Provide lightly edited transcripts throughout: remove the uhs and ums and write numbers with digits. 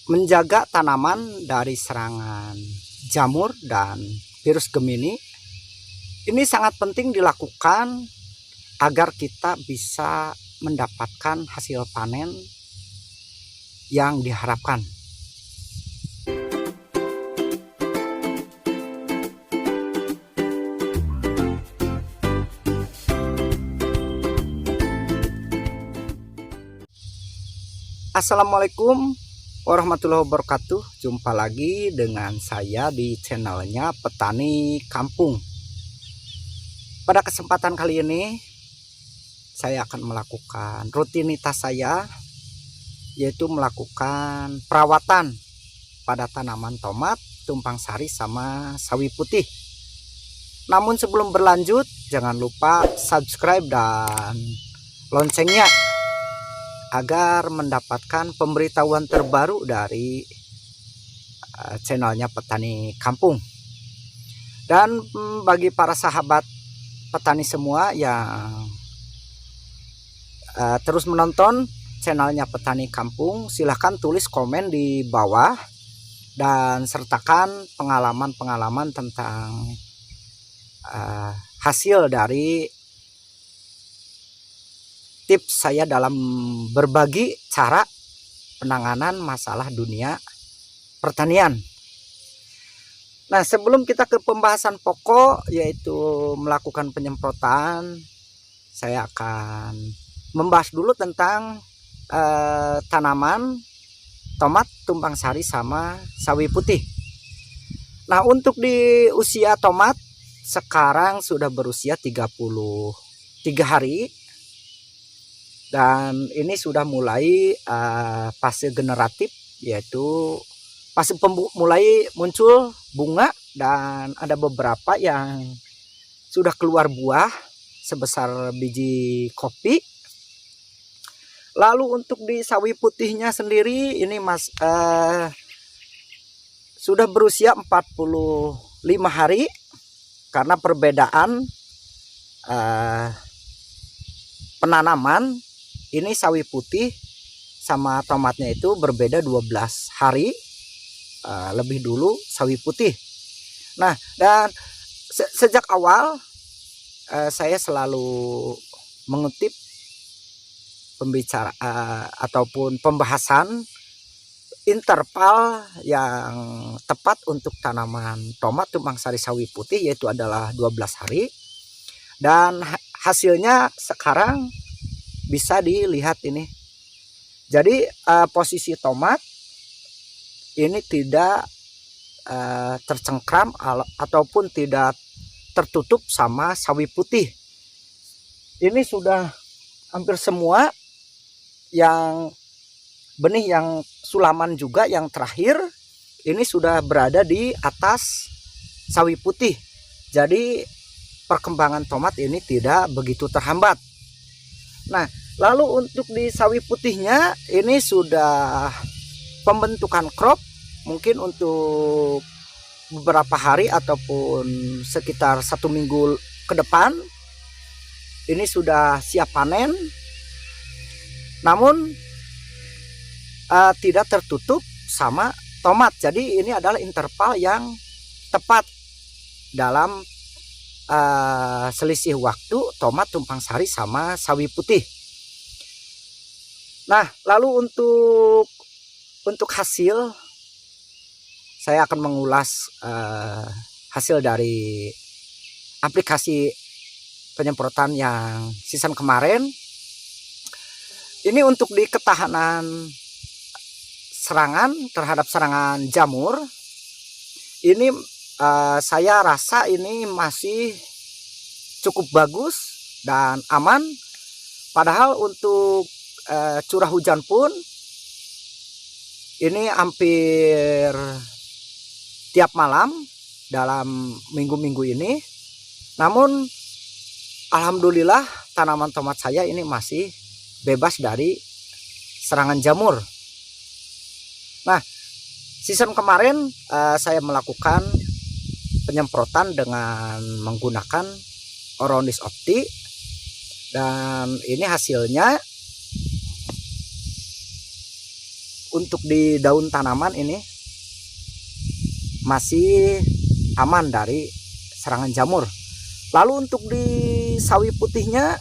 menjaga tanaman dari serangan jamur dan virus Gemini. Ini sangat penting dilakukan agar kita bisa mendapatkan hasil panen yang diharapkan. Assalamualaikum warahmatullahi wabarakatuh. Jumpa lagi dengan saya di channelnya Petani Kampung. Pada kesempatan kali ini saya akan melakukan rutinitas saya, yaitu melakukan perawatan pada tanaman tomat, tumpang sari, sama sawi putih. Namun sebelum berlanjut, jangan lupa subscribe dan loncengnya agar mendapatkan pemberitahuan terbaru dari channelnya Petani Kampung. Dan bagi para sahabat petani semua yang terus menonton channelnya Petani Kampung, silahkan tulis komen di bawah dan sertakan pengalaman-pengalaman tentang hasil dari tips saya dalam berbagi cara penanganan masalah dunia pertanian. Nah, sebelum kita ke pembahasan pokok, yaitu melakukan penyemprotan, saya akan membahas dulu tentang tanaman tomat, tumpang sari, sama sawi putih. Nah, untuk di usia tomat sekarang sudah berusia 33 hari. Dan ini sudah mulai fase generatif, yaitu fase mulai muncul bunga, dan ada beberapa yang sudah keluar buah sebesar biji kopi. Lalu untuk di sawi putihnya sendiri ini sudah berusia 45 hari, karena perbedaan penanaman. Ini sawi putih sama tomatnya itu berbeda 12 hari lebih dulu sawi putih. Nah, dan sejak awal saya selalu mengutip ataupun pembahasan interval yang tepat untuk tanaman tomat, tumpang sari, sawi putih, yaitu adalah 12 hari. Dan hasilnya sekarang bisa dilihat ini. Jadi posisi tomat ini tidak tercengkram ataupun tidak tertutup sama sawi putih. Ini sudah hampir semua yang benih yang sulaman juga yang terakhir ini sudah berada di atas sawi putih. Jadi perkembangan tomat ini tidak begitu terhambat. Nah, lalu untuk di sawi putihnya ini sudah pembentukan crop, mungkin untuk beberapa hari ataupun sekitar 1 minggu ke depan ini sudah siap panen. Namun tidak tertutup sama tomat. Jadi ini adalah interval yang tepat dalam selisih waktu tomat, tumpang sari, sama sawi putih. Nah, lalu untuk hasil, saya akan mengulas hasil dari aplikasi penyemprotan yang season kemarin. Ini untuk di ketahanan serangan terhadap serangan jamur. Ini saya rasa ini masih cukup bagus dan aman. Padahal untuk curah hujan pun ini hampir tiap malam dalam minggu-minggu ini. Namun alhamdulillah tanaman tomat saya ini masih bebas dari serangan jamur. Nah, season kemarin saya melakukan penyemprotan dengan menggunakan Orondis Opti, dan ini hasilnya untuk di daun tanaman ini masih aman dari serangan jamur. Lalu untuk di sawi putihnya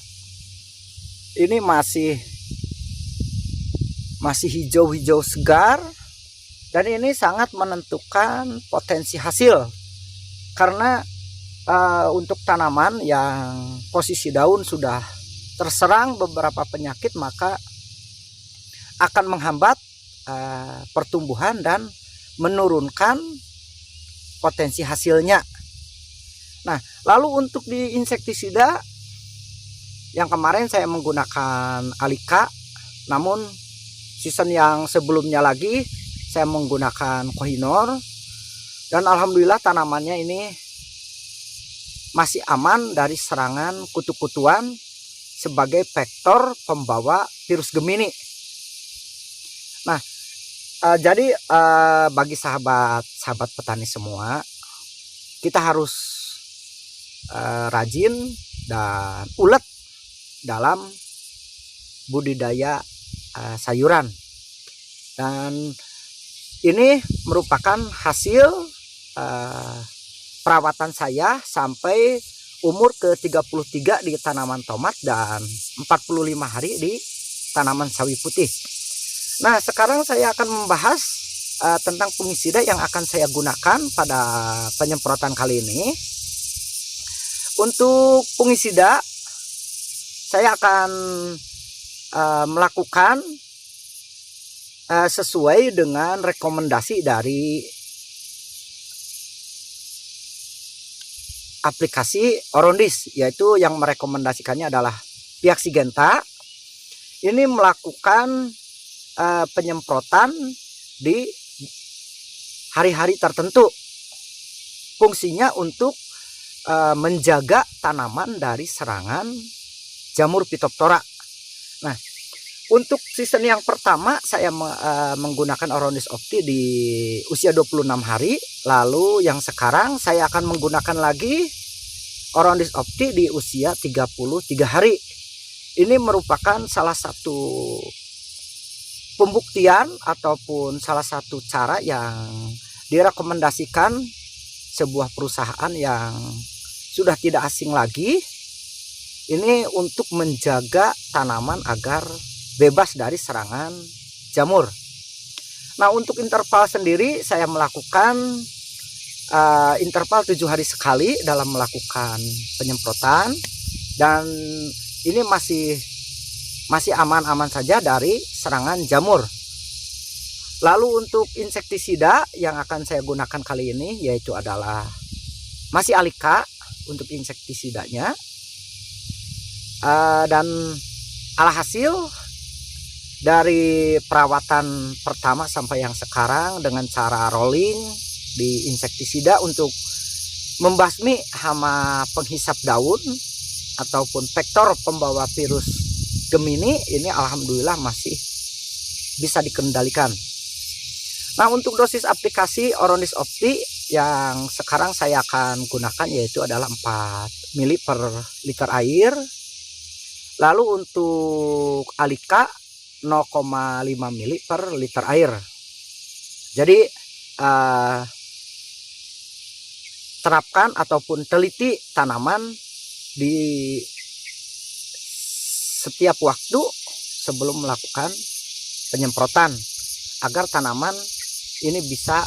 ini masih hijau-hijau segar, dan ini sangat menentukan potensi hasil. Karena untuk tanaman yang posisi daun sudah terserang beberapa penyakit, maka akan menghambat pertumbuhan dan menurunkan potensi hasilnya. Nah, lalu untuk di insektisida yang kemarin saya menggunakan Alika, namun season yang sebelumnya lagi saya menggunakan Kohinoor, dan alhamdulillah tanamannya ini masih aman dari serangan kutu-kutuan sebagai vektor pembawa virus Gemini. Nah, jadi bagi sahabat petani semua, kita harus rajin dan ulet dalam budidaya sayuran, dan ini merupakan hasil perawatan saya sampai umur ke-33 di tanaman tomat dan 45 hari di tanaman sawi putih. Nah, sekarang saya akan membahas tentang fungisida yang akan saya gunakan pada penyemprotan kali ini. Untuk fungisida, saya akan melakukan sesuai dengan rekomendasi dari aplikasi Orondis, yaitu yang merekomendasikannya adalah pihak Syngenta. Ini melakukan penyemprotan di hari-hari tertentu. Fungsinya untuk menjaga tanaman dari serangan jamur Phytophthora. Nah, untuk season yang pertama saya menggunakan Orondis Opti di usia 26 hari. Lalu yang sekarang saya akan menggunakan lagi Orondis Opti di usia 33 hari. Ini merupakan salah satu pembuktian ataupun salah satu cara yang direkomendasikan sebuah perusahaan yang sudah tidak asing lagi. Ini untuk menjaga tanaman agar bebas dari serangan jamur. Nah, untuk interval sendiri saya melakukan interval 7 hari sekali dalam melakukan penyemprotan, dan ini masih aman-aman saja dari serangan jamur. Lalu untuk insektisida yang akan saya gunakan kali ini yaitu adalah masih Alika untuk insektisidanya, dan alhasil dari perawatan pertama sampai yang sekarang dengan cara rolling di insektisida untuk membasmi hama penghisap daun ataupun vektor pembawa virus Gemini, ini alhamdulillah masih bisa dikendalikan. Nah, untuk dosis aplikasi Orondis Opti yang sekarang saya akan gunakan yaitu adalah 4 ml per liter air. Lalu untuk Alika 0,5 ml per liter air. Jadi terapkan ataupun teliti tanaman di setiap waktu sebelum melakukan penyemprotan agar tanaman ini bisa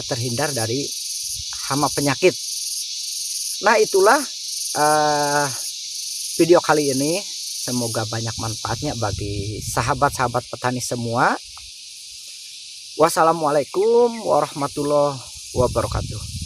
terhindar dari hama penyakit. Nah, itulah video kali ini. Semoga banyak manfaatnya bagi sahabat-sahabat petani semua. Wassalamualaikum warahmatullahi wabarakatuh.